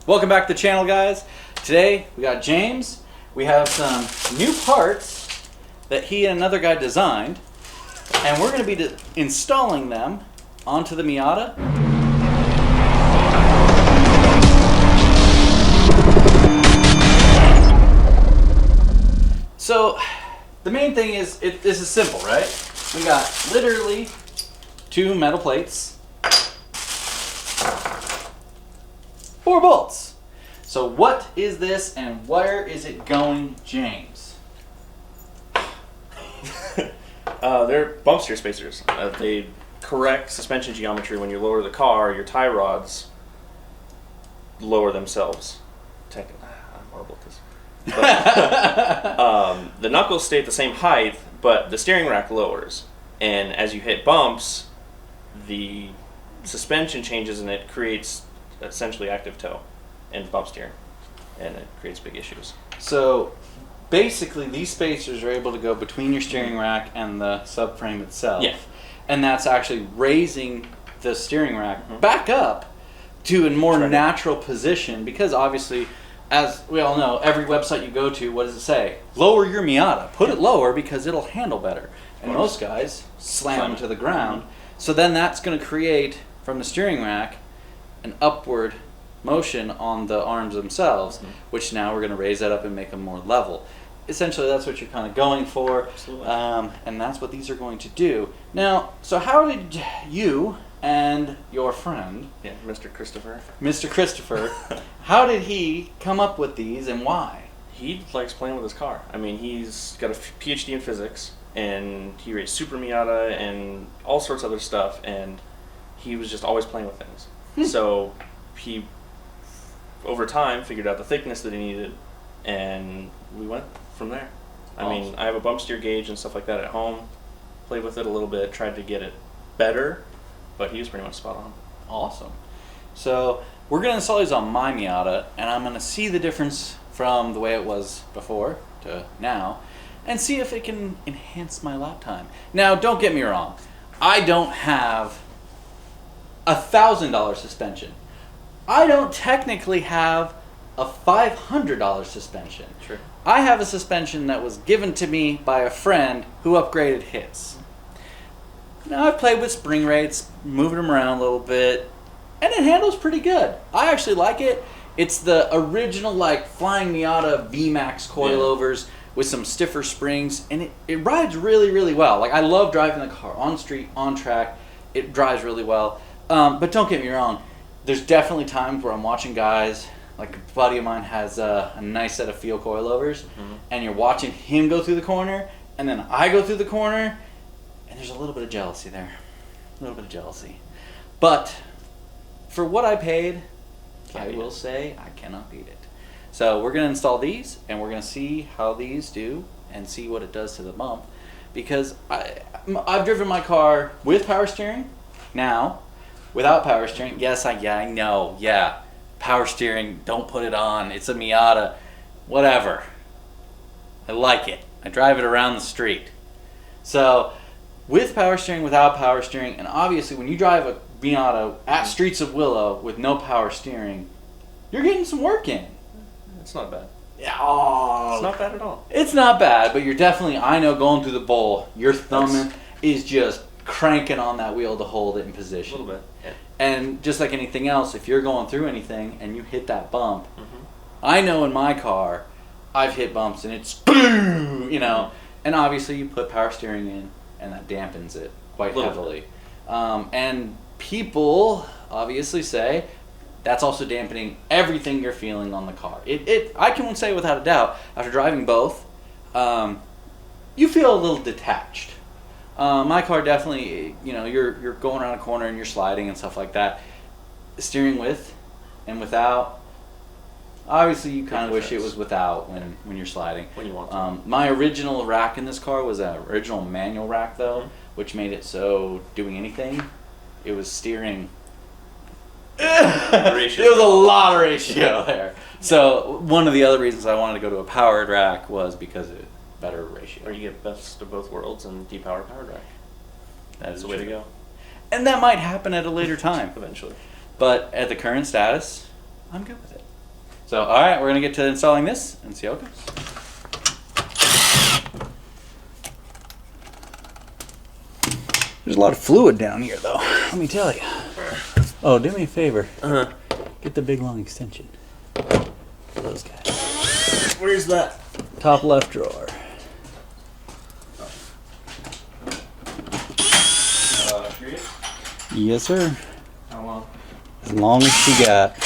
Welcome back to the channel, guys. Today we got James. We have some new parts that he and another guy designed, and we're going to be installing them onto the Miata. So the main thing is, this is simple, right? We got literally two metal plates, 4 bolts. So what is this and where is it going, James? They're bump steer spacers. They correct suspension geometry. When you lower the car, your tie rods lower themselves. I'm horrible at this. But, the knuckles stay at the same height, but the steering rack lowers. And as you hit bumps, the suspension changes and it creates essentially active toe and bump steering. And it creates big issues. So basically these spacers are able to go between your steering rack and the subframe itself. Yeah. And that's actually raising the steering rack back up to a more natural position, because obviously, as we all know, every website you go to, what does it say? Lower your Miata. Put it lower because it'll handle better. And most guys slam to the ground. So then that's going to create, from the steering rack, an upward motion on the arms themselves, which now we're going to raise that up and make them more level. Essentially, that's what you're kind of going for. Absolutely. And that's what these are going to do. Now, so how did you and your friend, Mr. Christopher, how did he come up with these and why? he likes playing with his car. I mean, he's got a PhD in physics, and he raced Super Miata and all sorts of other stuff, and he was just always playing with things. So he, over time, figured out the thickness that he needed, and we went from there. I mean, I have a bump steer gauge and stuff like that at home. Played with it a little bit, tried to get it better, but he was pretty much spot on. Awesome. So we're going to install these on my Miata, and I'm going to see the difference from the way it was before to now, and see if it can enhance my lap time. Now, don't get me wrong. I don't have $1,000 suspension. I don't technically have a $500 suspension. Sure. I have a suspension that was given to me by a friend who upgraded his. Now, I've played with spring rates, moving them around a little bit, and it handles pretty good. I actually like it. It's the original, like, Flying Miata VMAX coilovers with some stiffer springs, and it rides really, really well. Like, I love driving the car on street, on track. It drives really well. But don't get me wrong. There's definitely times where I'm watching guys, like a buddy of mine has a nice set of Feal coilovers, and you're watching him go through the corner, and then I go through the corner, and there's a little bit of jealousy there. A little bit of jealousy. But for what I paid, I will say I cannot beat it. So we're going to install these, and we're going to see how these do and see what it does to the bump. Because I've driven my car with power steering. Now, without power steering, yes, I know, power steering, don't put it on. It's a Miata. Whatever. I like it. I drive it around the street. So, with power steering, without power steering, and obviously when you drive a Miata at Streets of Willow with no power steering, you're getting some work in. It's not bad. Yeah, it's not bad at all. It's not bad, but you're definitely, I know, going through the bowl, your thumb is just cranking on that wheel to hold it in position. A little bit, yeah. And just like anything else, if you're going through anything and you hit that bump, I know in my car, I've hit bumps and it's, you know, and obviously you put power steering in and that dampens it quite heavily. And people obviously say that's also dampening everything you're feeling on the car. I can say without a doubt, after driving both, you feel a little detached. My car definitely, you know, you're going around a corner and you're sliding and stuff like that. Steering with and without, obviously you kind of wish it was without when you're sliding. When you want to. My original rack in this car was an original manual rack though, which made it so doing anything, it was steering. There was a lot of ratio there. So one of the other reasons I wanted to go to a powered rack was because of better ratio. Or you get best of both worlds and depower powered rack. That's the way to go. And that might happen at a later time. Eventually. But at the current status, I'm good with it. So, all right, we're going to get to installing this and see how it goes. There's a lot of fluid down here, though. Let me tell you. Oh, do me a favor. Get the big long extension. Those guys. Where's that? Top left drawer. Yes, sir. How long? As long as you got.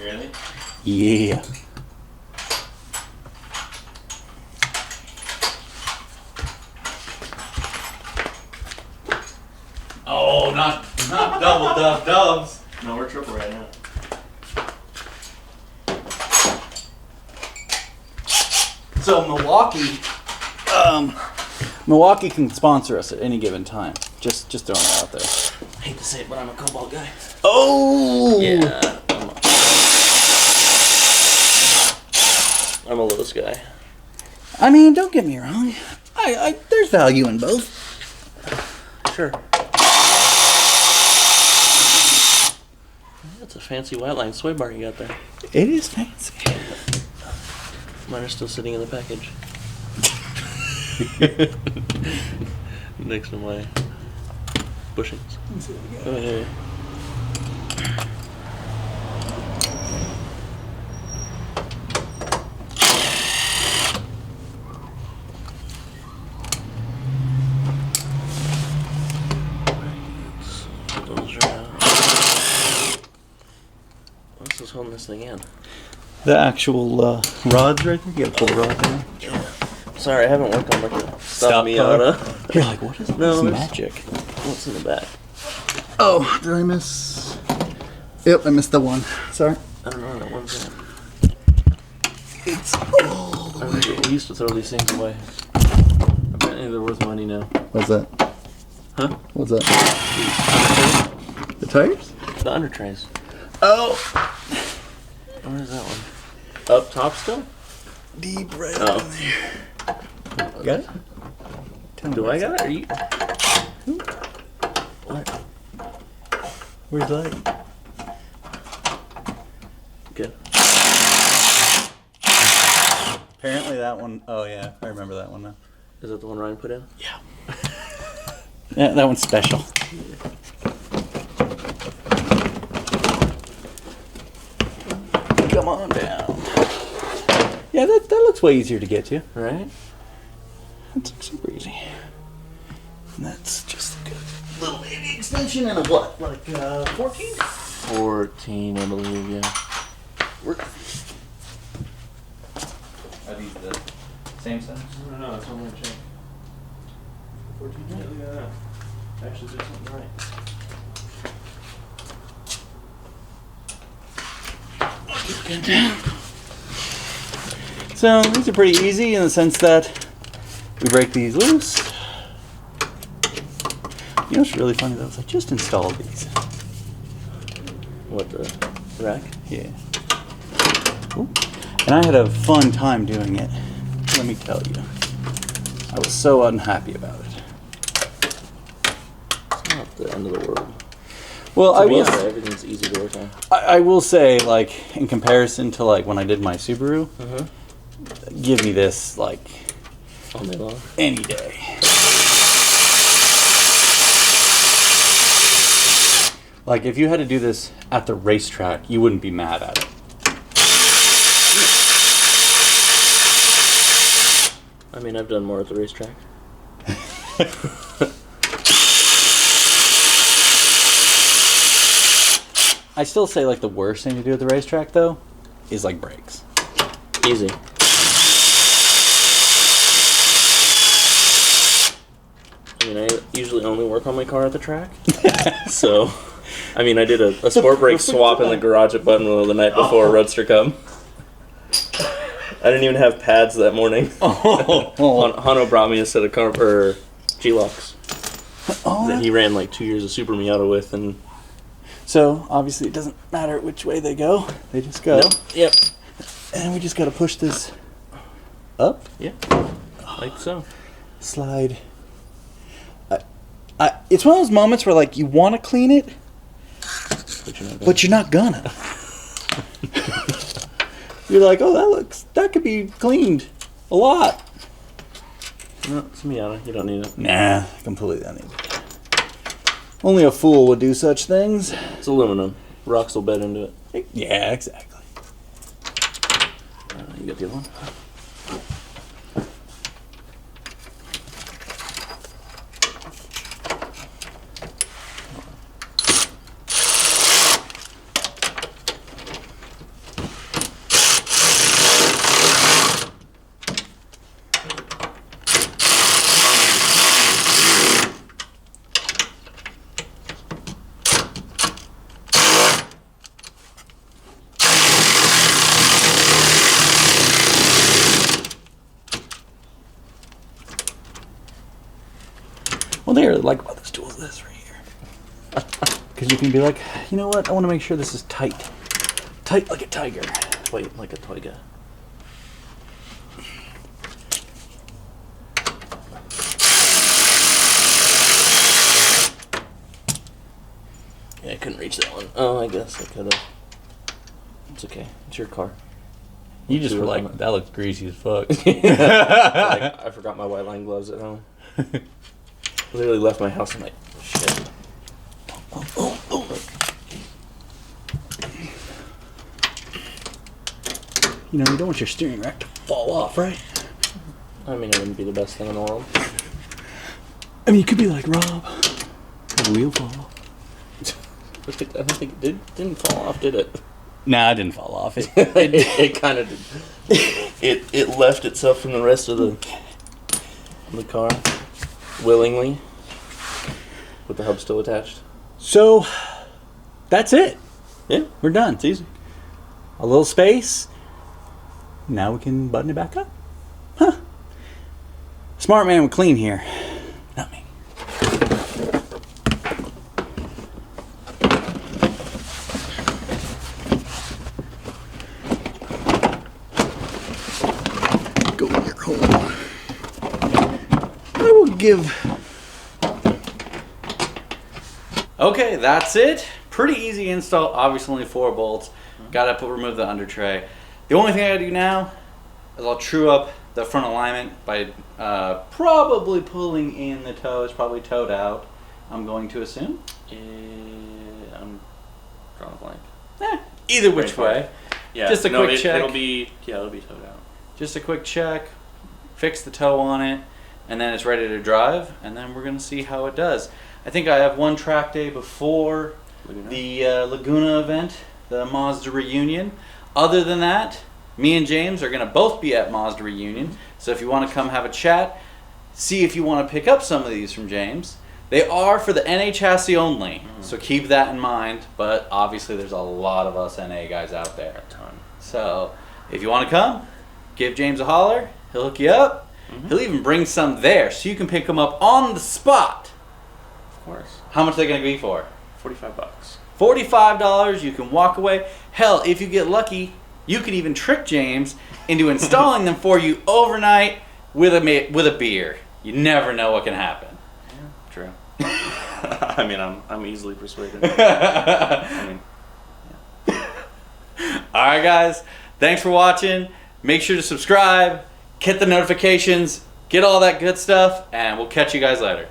Really? Yeah. Oh, not double dubs. No, we're triple right now. So Milwaukee can sponsor us at any given time. Just throwing it out there. I hate to say it, but I'm a Cobalt guy. Oh! Yeah. I'm a Lowe's guy. I mean, don't get me wrong. There's value in both. Sure. That's a fancy white line sway bar you got there. It is fancy. Mine are still sitting in the package. Next to my bushings. Oh, yeah. Those are out. What's this holding this thing in? The actual rods right there. You gotta pull the rod down. Yeah. Sorry, I haven't worked on like a Stop Miata. You're like, what is No, this there's- magic? What's in the back? Oh, did I miss? Yep, I missed the one. Sorry. I don't know, that one's in. It's We used to throw these things away. Apparently they're worth money now. What's that? Huh? What's that? The tires? The under trays. Oh, Where is that one? Up top still? deep right Oh. in there. Got it? Tell me Do I what's got that. it? Or you? What? Where's the light? Good. Apparently that one. Oh yeah, I remember that one now. Is that the one Ryan put in? Yeah. Yeah, that one's special. Come on down. Yeah, that looks way easier to get to. Right? That's super easy. And that's just a good little baby extension and a what? Like 14? 14, I believe, yeah. Are these the same size? I don't know, that's what I'm gonna check. 14, yeah, look at that. Actually did something right. So these are pretty easy in the sense that we break these loose. You know what's really funny though is I just installed these. What, the rack? Yeah. Ooh. And I had a fun time doing it. Let me tell you. I was so unhappy about it. It's not the end of the world. Well, To me, everything's easy to work on. I will say, like, in comparison to like when I did my Subaru, give me this like All day long. any day. Like if you had to do this at the racetrack, you wouldn't be mad at it. I mean, I've done more at the racetrack. I still say like the worst thing to do at the racetrack though is like brakes. Easy. I mean, I usually only work on my car at the track. So, I mean, I did a sport brake swap in the garage at Buttonwillow the night before Roadster come. I didn't even have pads that morning. Hano brought me a set of G-locks that he ran like 2 years of Super Miata with, and So obviously it doesn't matter which way they go; they just go. no, yep, And we just gotta push this up, yeah, like so. slide. It's one of those moments where like you want to clean it, But you're not but you're not gonna. You're like, oh, that could be cleaned a lot. No, it's Miata. You don't need it. Nah, completely don't need it. Only a fool would do such things. It's aluminum. Rocks will bed into it. Yeah, exactly. You got the other one? One thing I really like about this tool is this right here. Because you can be like, you know what? I want to make sure this is tight. Tight like a tiger. Wait, like a toiga. Yeah, I couldn't reach that one. Oh, I guess I could have. It's okay. It's your car. You just were like, that looks greasy as fuck. I forgot my white line gloves at home. Literally left my house and like, shit. You know, you don't want your steering rack to fall off, right? I mean, it wouldn't be the best thing in the world. I mean, you could be like Rob. The wheel fall off. I don't think it didn't fall off, did it? Nah, it didn't fall off. It kind of did. It left itself from the rest of the car willingly, with the hub still attached. So, that's it. Yeah, We're done. it's easy. A little space. Now we can button it back up. Huh. Smart man would clean here. Not me. Go in your hole. I will give... Okay, that's it. Pretty easy install. Obviously only 4 bolts. Gotta remove the under tray. The only thing I gotta do now is I'll true up the front alignment by probably pulling in the toe. It's probably towed out, I'm going to assume. I'm drawing a blank. Either which way. Yeah, Just a quick check. It'll be towed out. Just a quick check, fix the toe on it, and then it's ready to drive, and then we're gonna see how it does. I think I have one track day before the Laguna event, the Mazda reunion. Other than that, me and James are going to both be at Mazda reunion. So if you want to come have a chat, see if you want to pick up some of these from James. They are for the NA chassis only, so keep that in mind. But obviously there's a lot of us NA guys out there. A ton. So if you want to come, give James a holler. He'll hook you up. He'll even bring some there so you can pick them up on the spot. Of course. How much are they going to be for? $45. $45, you can walk away. Hell, if you get lucky, you could even trick James into installing them for you overnight with a beer. You never know what can happen. Yeah, true. I mean, I'm easily persuaded. I mean, yeah. All right, guys. Thanks for watching. Make sure to subscribe, hit the notifications, get all that good stuff, and we'll catch you guys later.